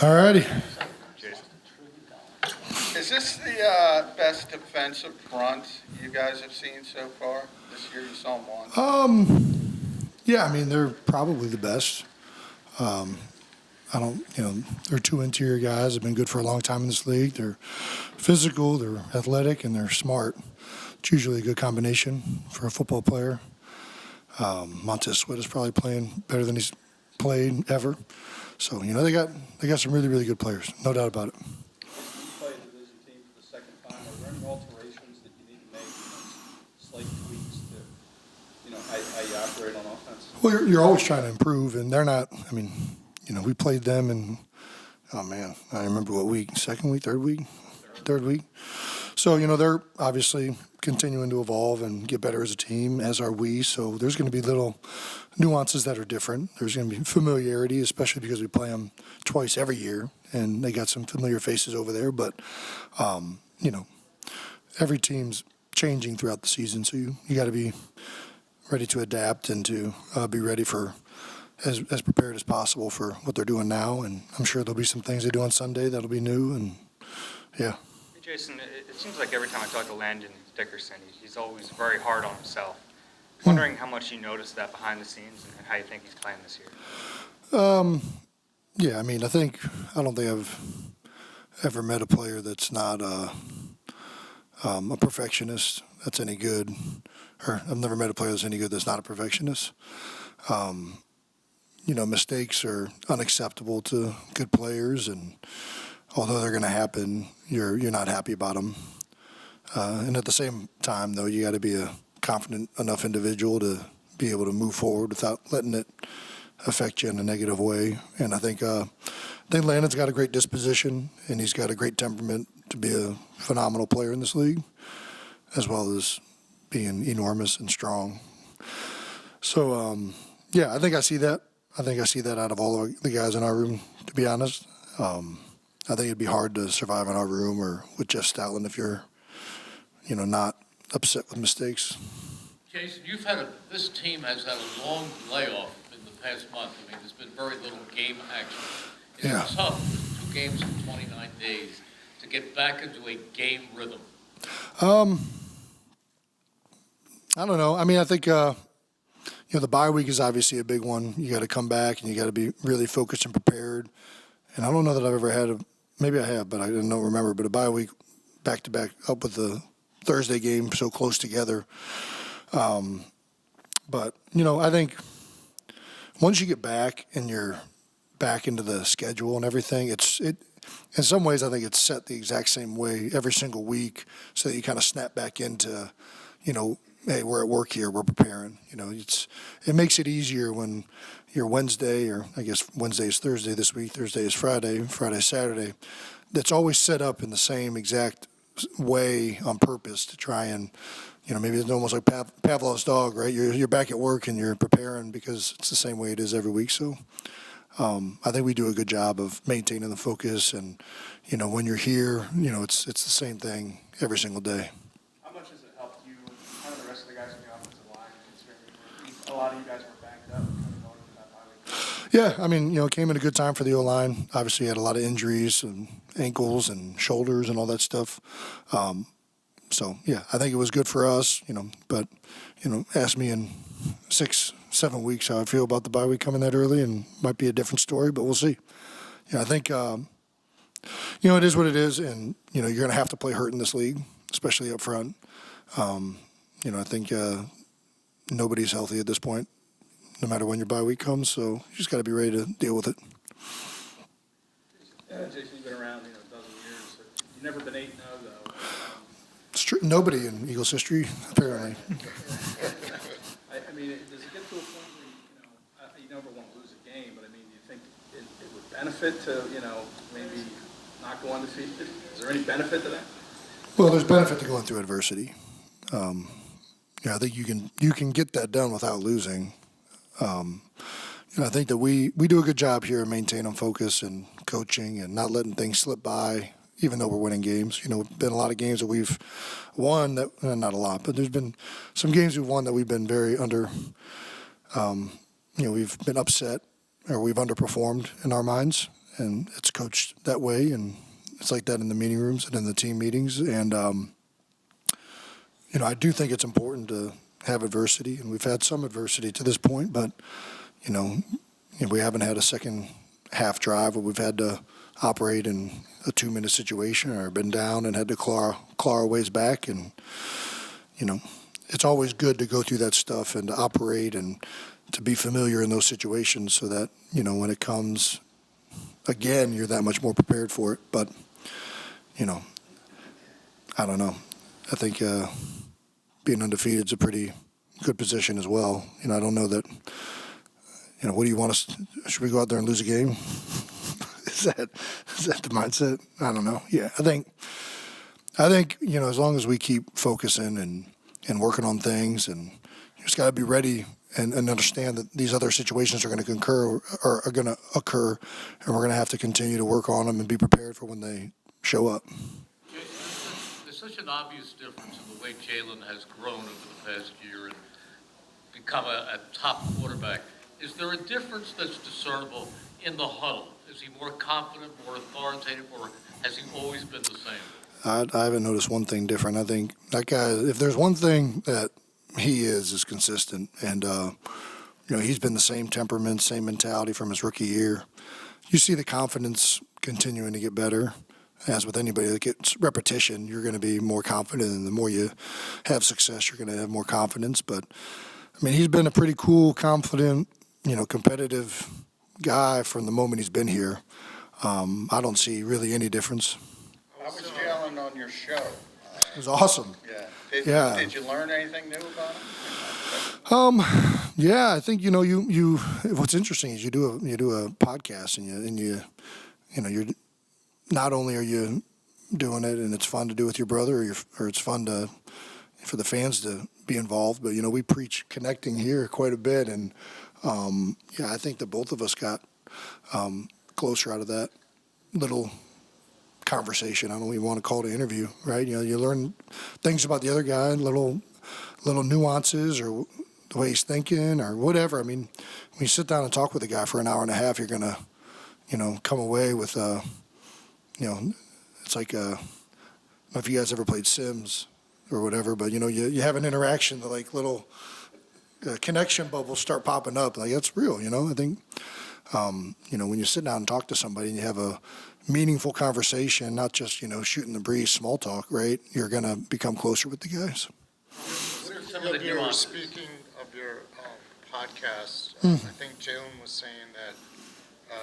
All righty. Jason. Is this the best defensive front you guys have seen so far? This year you saw them once. Yeah, I mean, they're probably the best. They're two interior guys, have been good for a long time in this league. They're physical, they're athletic, and they're smart. It's usually a good combination for a football player. Montez Sweat is probably playing better than he's played ever. So, they got some really, really good players, no doubt about it. You play a division team for the second time. Are there any alterations that you need to make, slight tweaks to, how you operate on offense? Well, you're always trying to improve, and they're not. I mean, we played them in. Oh man, I remember what week? Second week, third week, third week. So they're obviously continuing to evolve and get better as a team, as are we. So there's going to be little nuances that are different. There's going to be familiarity, especially because we play them twice every year, and they got some familiar faces over there. But every team's changing throughout the season, so you got to be ready to adapt and to be ready for as prepared as possible for what they're doing now. And I'm sure there'll be some things they do on Sunday that'll be new. And yeah. Hey, Jason, it seems like every time I talk to Landon Dickerson, he's always very hard on himself. Wondering how much you notice that behind the scenes and how you think he's playing this year. Yeah, I mean, I don't think I've ever met a player that's not a perfectionist that's any good, or I've never met a player that's any good that's not a perfectionist. Mistakes are unacceptable to good players, and although they're going to happen, you're not happy about them. And at the same time, though, you got to be a confident enough individual to be able to move forward without letting it affect you in a negative way. And I think Landon's got a great disposition, and he's got a great temperament to be a phenomenal player in this league, as well as being enormous and strong. So, I think I see that. I think I see that out of all the guys in our room, to be honest. I think it'd be hard to survive in our room or with Jeff Stoutland if you're, not upset with mistakes. Jason, this team has had a long layoff in the past month. I mean, there's been very little game action. It's tough, 2 games in 29 days, to get back into a game rhythm. I don't know. I mean, I think, the bye week is obviously a big one. You got to come back and you got to be really focused and prepared. And I don't know that I've ever had maybe I have, but I don't remember, but a bye week back to back up with the Thursday game so close together. But, I think once you get back and you're back into the schedule and everything, in some ways I think it's set the exact same way every single week so that you kind of snap back into, hey, we're at work here, we're preparing. It makes it easier when you're Wednesday, or I guess Wednesday is Thursday this week, Thursday is Friday, Friday is Saturday. That's always set up in the same exact way on purpose to try and, maybe it's almost like Pavlov's dog, right? You're back at work and you're preparing because it's the same way it is every week. So I think we do a good job of maintaining the focus, and, when you're here, it's the same thing every single day. How much has it helped you and kind of the rest of the guys on the offensive line, considering a lot of you guys were banged up kind of going into that bye week? Yeah, I mean, it came at a good time for the O-line. Obviously, had a lot of injuries and ankles and shoulders and all that stuff. So, yeah, I think it was good for us, but, ask me in 6-7 weeks how I feel about the bye week coming that early, and might be a different story, but we'll see. I think, it is what it is, and, you're going to have to play hurt in this league, especially up front. I think nobody's healthy at this point, no matter when your bye week comes, so you just got to be ready to deal with it. Jason, you've been around, a dozen years. You've never been 8-0, though. It's true. Nobody in Eagles history, apparently. I mean, does it get to a point where, you never want to lose a game, but, do you think it would benefit to, maybe not go undefeated? Is there any benefit to that? Well, there's benefit to going through adversity. I think you can get that done without losing. I think that we do a good job here of maintaining focus and coaching and not letting things slip by, even though we're winning games. Been a lot of games that we've won that, not a lot, but there's been some games we've won that we've been very we've been upset or we've underperformed in our minds. and it's coached that way, and it's like that in the meeting rooms and in the team meetings. And I do think it's important to have adversity, and we've had some adversity to this point, but we haven't had a second half drive where we've had to operate in a 2-minute situation or been down and had to claw our ways back. And it's always good to go through that stuff and to operate and to be familiar in those situations so that when it comes again, you're that much more prepared for it. But I don't know. I think being undefeated is a pretty good position as well. I don't know that. What do you want us? Should we go out there and lose a game? Is that the mindset? I don't know. Yeah, I think as long as we keep focusing and working on things, and you just got to be ready and understand that these other situations are going to occur, and we're going to have to continue to work on them and be prepared for when they show up. There's such an obvious difference in the way Jalen has grown over the past year and become a top quarterback. Is there a difference that's discernible in the huddle? Is he more confident, more authoritative, or has he always been the same? I haven't noticed one thing different. I think that guy, if there's one thing that he is consistent. And, he's been the same temperament, same mentality from his rookie year. You see the confidence continuing to get better. As with anybody that gets repetition, you're going to be more confident. And the more you have success, you're going to have more confidence. But, he's been a pretty cool, confident, competitive guy from the moment he's been here. I don't see really any difference. How was Jalen on your show? It was awesome. Yeah. Did you learn anything new about him? Yeah, I think you. What's interesting is you do a podcast and you're not only are you doing it and it's fun to do with your brother or it's fun for the fans to be involved, but we preach connecting here quite a bit, and I think that both of us got closer out of that little conversation. I don't even want to call it an interview, right? You learn things about the other guy, little nuances or the way he's thinking or whatever. When you sit down and talk with a guy for an hour and a half, you're gonna, come away with it's like I don't know if you guys ever played Sims or whatever, but you have an interaction, the little connection bubbles start popping up. That's real, I think. When you sit down and talk to somebody and you have a meaningful conversation, not just, shooting the breeze, small talk, right? You're going to become closer with the guys. You were speaking of your podcast. I think Jalen was saying that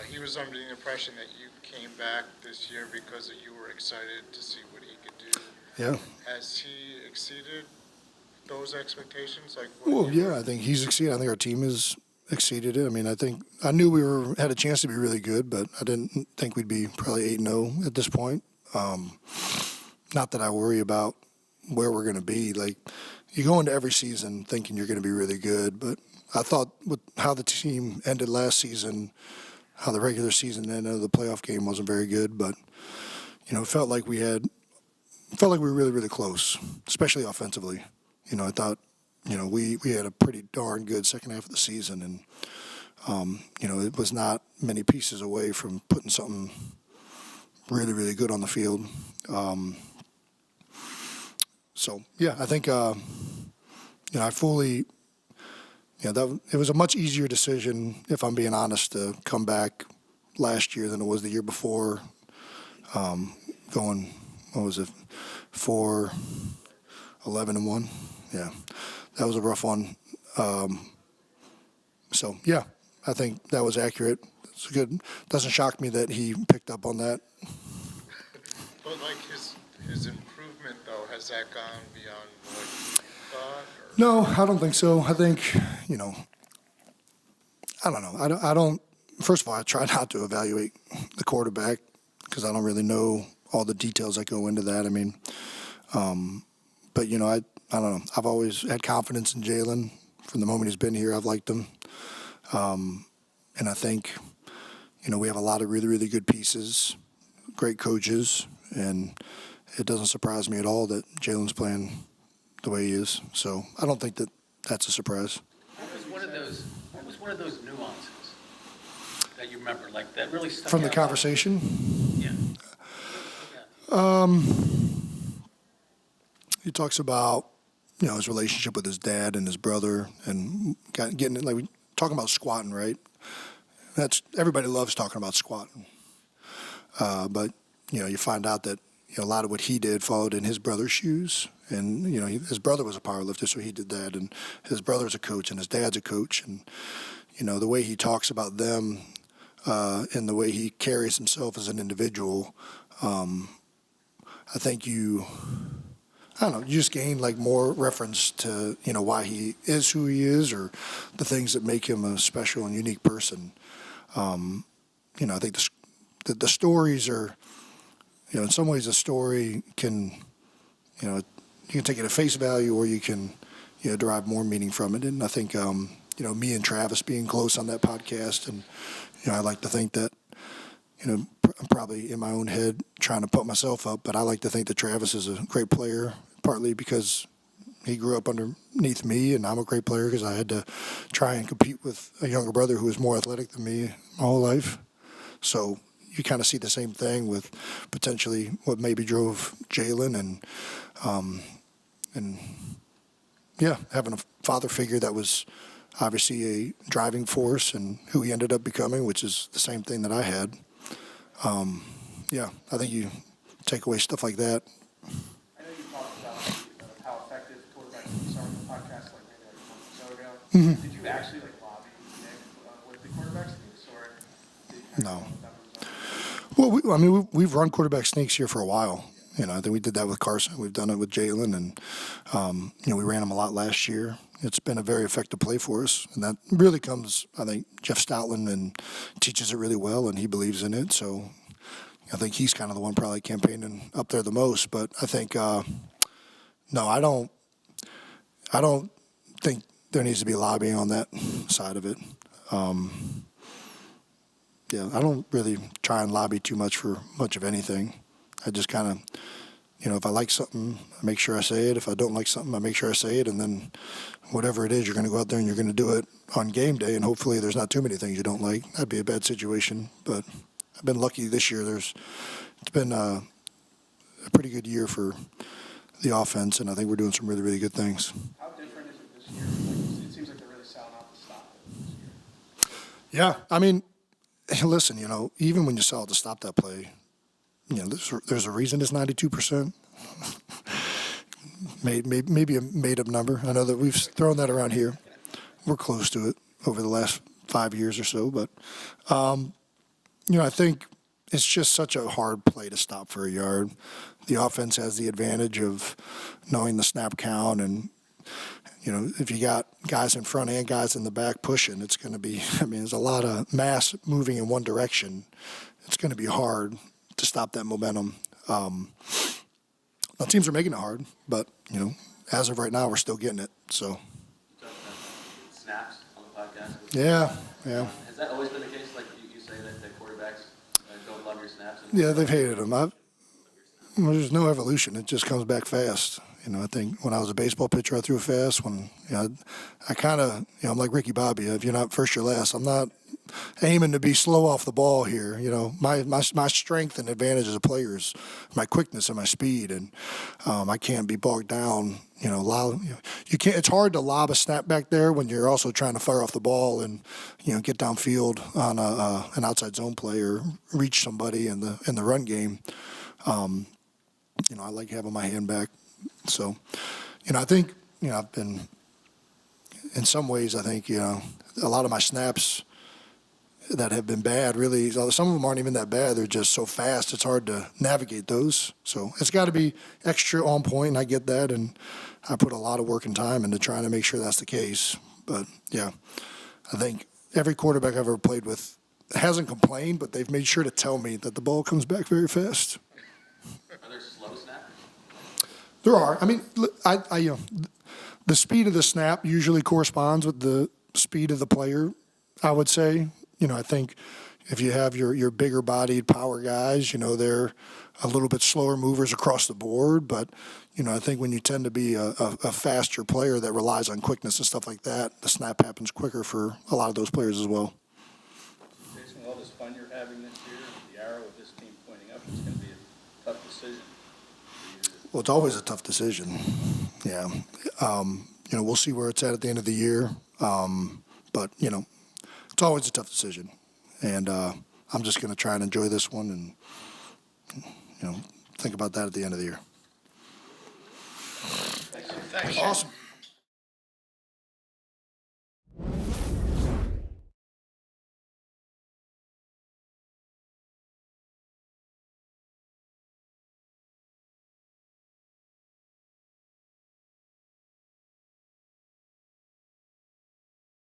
he was under the impression that you came back this year because you were excited to see what he could do. Yeah. Has he exceeded those expectations? Yeah, I think he's exceeded. I think our team has exceeded it. I knew we had a chance to be really good, but I didn't think we'd be probably 8-0 at this point. Not that I worry about where we're going to be. You go into every season thinking you're going to be really good, but I thought with how the team ended last season, how the regular season ended, the playoff game wasn't very good, but it felt like we were really, really close, especially offensively. I thought, we had a pretty darn good second half of the season, and it was not many pieces away from putting something really, really good on the field. I think, I fully, it was a much easier decision, if I'm being honest, to come back last year than it was the year before. Going, 4-11-1? Yeah, that was a rough one. I think that was accurate. It's good. Doesn't shock me that he picked up on that. But his improvement though, has that gone beyond what you thought? No, I don't think so. I think, I don't know. I don't. First of all, I try not to evaluate the quarterback because I don't really know all the details that go into that. But I don't know. I've always had confidence in Jalen from the moment he's been here. I've liked him, and I think we have a lot of really, really good pieces, great coaches, and it doesn't surprise me at all that Jalen's playing the way he is. So I don't think that that's a surprise. What was one of those nuances that you remember, like that really stuck From the out? conversation, Yeah. he talks about, his relationship with his dad and his brother, and getting it, like, we talking about squatting, right? Everybody loves talking about squatting. But, you find out that, a lot of what he did followed in his brother's shoes. And, his brother was a powerlifter, so he did that. And his brother's a coach, and his dad's a coach. And, the way he talks about them and the way he carries himself as an individual, I think you just gain like more reference to, why he is who he is, or the things that make him a special and unique person. I think the stories are, in some ways a story can, you can take it at face value, or you can, derive more meaning from it. And I think, me and Travis being close on that podcast, and, I like to think that, I'm probably in my own head trying to put myself up, but I like to think that Travis is a great player, partly because he grew up underneath me, and I'm a great player because I had to try and compete with a younger brother who was more athletic than me my whole life. So you kind of see the same thing with potentially what maybe drove Jalen, and having a father figure that was obviously a driving force, and who he ended up becoming, which is the same thing that I had. I think you take away stuff like that. I know you talked about how effective quarterbacks are on the podcast, like maybe like a month or so ago. Mm-hmm. Did you actually like lobby Nick with the quarterback sneaks, or did you kind No. of come with that result? Well, we've run quarterback sneaks here for a while. I think we did that with Carson. We've done it with Jalen, and we ran him a lot last year. It's been a very effective play for us, and that really comes, I think, Jeff Stoutland and teaches it really well, and he believes in it. So I think he's kind of the one probably campaigning up there the most. But I think no, I don't think there needs to be lobbying on that side of it. I don't really try and lobby too much for much of anything. I just kind of, if I like something, I make sure I say it. If I don't like something, I make sure I say it. And then whatever it is, you're going to go out there and you're going to do it on game day. And hopefully there's not too many things you don't like. That'd be a bad situation. But I've been lucky this year. It's been a pretty good year for the offense, and I think we're doing some really, really good things. How different is it this year? Like, it seems like they're really selling out to stop it this year. Yeah, listen, even when you sell it to stop that play, there's a reason it's 92%. Maybe a made-up number. I know that we've thrown that around here. We're close to it over the last 5 years or so. But, I think it's just such a hard play to stop for a yard. The offense has the advantage of knowing the snap count, and, if you got guys in front and guys in the back pushing, it's going to be, there's a lot of mass moving in one direction. It's going to be hard to stop that momentum. Now, teams are making it hard, but, as of right now, we're still getting it. So, Snaps on the podcast. yeah. Has that always been the case? Like you say that quarterbacks don't love your snaps? Yeah, they've hated them. There's no evolution. It just comes back fast. I think when I was a baseball pitcher, I threw fast. When I kind of, I'm like Ricky Bobby. If you're not first, you're last. I'm not aiming to be slow off the ball here. My strength and advantage as a player is my quickness and my speed, and I can't be bogged down. You can't. It's hard to lob a snap back there when you're also trying to fire off the ball and get downfield on an outside zone play or reach somebody in the run game. I like having my hand back. So, I think I've been in some ways. I think a lot of my snaps that have been bad, really, some of them aren't even that bad. They're just so fast, it's hard to navigate those. So it's got to be extra on point, and I get that, and I put a lot of work and time into trying to make sure that's the case. But, I think every quarterback I've ever played with hasn't complained, but they've made sure to tell me that the ball comes back very fast. Are there slow snaps? There are. The speed of the snap usually corresponds with the speed of the player, I would say. I think if you have your bigger-bodied power guys, they're a little bit slower movers across the board. But, I think when you tend to be a faster player that relies on quickness and stuff like that, the snap happens quicker for a lot of those players as well. Jason, all fun you're having this year, the arrow of this team pointing up, it's going to be a tough decision for you to Well, it's always a tough decision. Yeah. We'll see where it's at the end of the year. But, it's always a tough decision. And I'm just going to try and enjoy this one and, think about that at the end of the year. Thanks. Awesome.